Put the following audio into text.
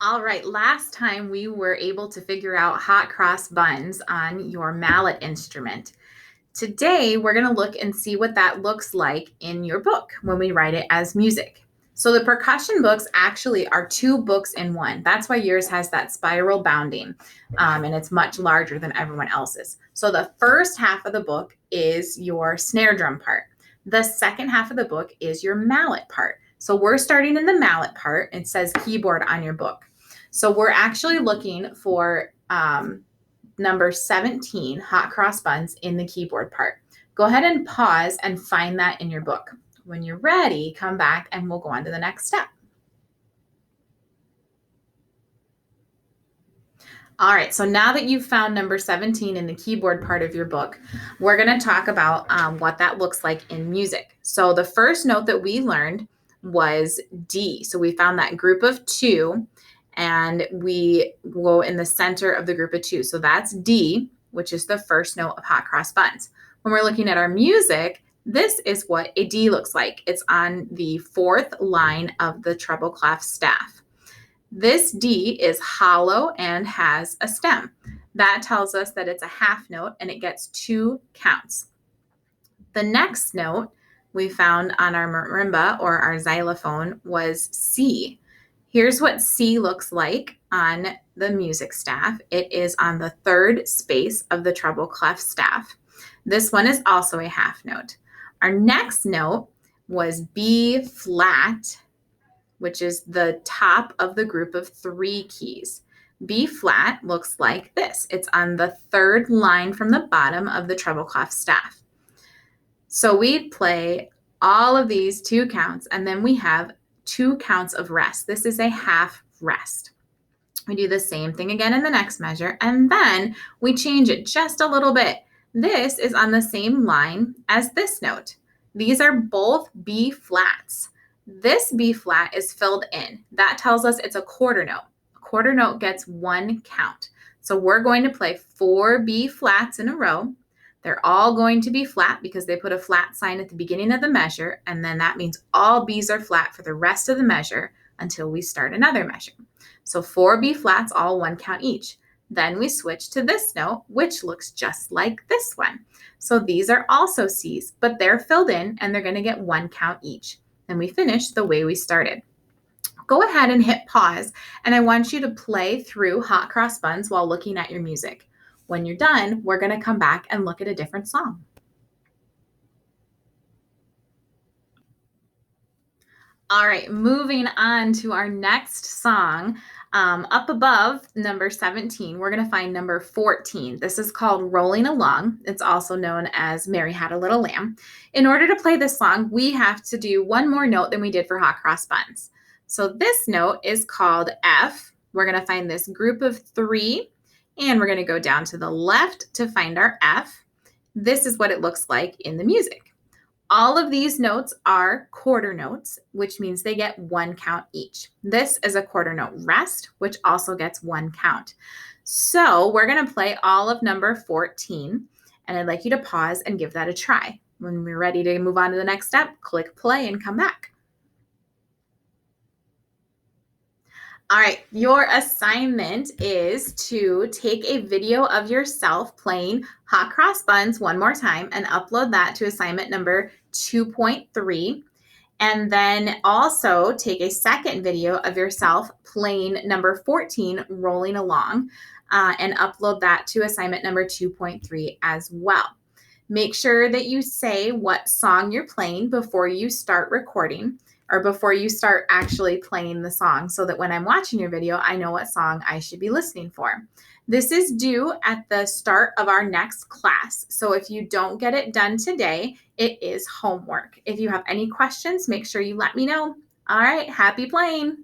All right, last time we were able to figure out hot cross buns on your mallet instrument. Today, we're going to look and see what that looks like in your book when we write it as music. So the percussion books actually are two books in one. That's why yours has that spiral bounding, and it's much larger than everyone else's. So the first half of the book is your snare drum part. The second half of the book is your mallet part. So we're starting in the mallet part. It says keyboard on your book. So we're actually looking for number 17, hot cross buns, in the keyboard part. Go ahead and pause and find that in your book. When you're ready, come back and we'll go on to the next step. All right, so now that you've found number 17 in the keyboard part of your book, we're going to talk about what that looks like in music. So the first note that we learned was D. So we found that group of two, and we go in the center of the group of two. So that's D, which is the first note of hot cross buns. When we're looking at our music, this is what a D looks like. It's on the fourth line of the treble clef staff. This D is hollow and has a stem. That tells us that it's a half note and it gets 2 counts. The next note we found on our marimba or our xylophone was C. Here's what C looks like on the music staff. It is on the third space of the treble clef staff. This one is also a half note. Our next note was B flat, which is the top of the group of 3 keys. B flat looks like this. It's on the third line from the bottom of the treble clef staff. So we play all of these 2 counts, and then we have 2 counts of rest. This is a half rest. We do the same thing again in the next measure, and then we change it just a little bit. This is on the same line as this note. These are both B flats. This B flat is filled in. That tells us it's a quarter note. A quarter note gets 1 count. So we're going to play 4 B flats in a row. They're all going to be flat because they put a flat sign at the beginning of the measure, and then that means all B's are flat for the rest of the measure until we start another measure. So 4 B flats, all 1 count each. Then we switch to this note, which looks just like this one. So these are also C's, but they're filled in and they're going to get 1 count each. And we finish the way we started. Go ahead and hit pause, and I want you to play through hot cross buns while looking at your music. When you're done, we're going to come back and look at a different song. All right, moving on to our next song. Up above number 17, we're going to find number 14. This is called Rolling Along. It's also known as Mary Had a Little Lamb. In order to play this song, we have to do one more note than we did for hot cross buns. So this note is called F. We're going to find this group of 3, and we're going to go down to the left to find our F. This is what it looks like in the music. All of these notes are quarter notes, which means they get 1 count each. This is a quarter note rest, which also gets 1 count. So we're going to play all of number 14, and I'd like you to pause and give that a try. When we're ready to move on to the next step, click play and come back. All right, your assignment is to take a video of yourself playing hot cross buns one more time and upload that to assignment number 2.3. And then also take a second video of yourself playing number 14, Rolling Along, and upload that to assignment number 2.3 as well. Make sure that you say what song you're playing before you start recording, or before you start actually playing the song, so that when I'm watching your video, I know what song I should be listening for. This is due at the start of our next class. So if you don't get it done today, it is homework. If you have any questions, make sure you let me know. All right, happy playing.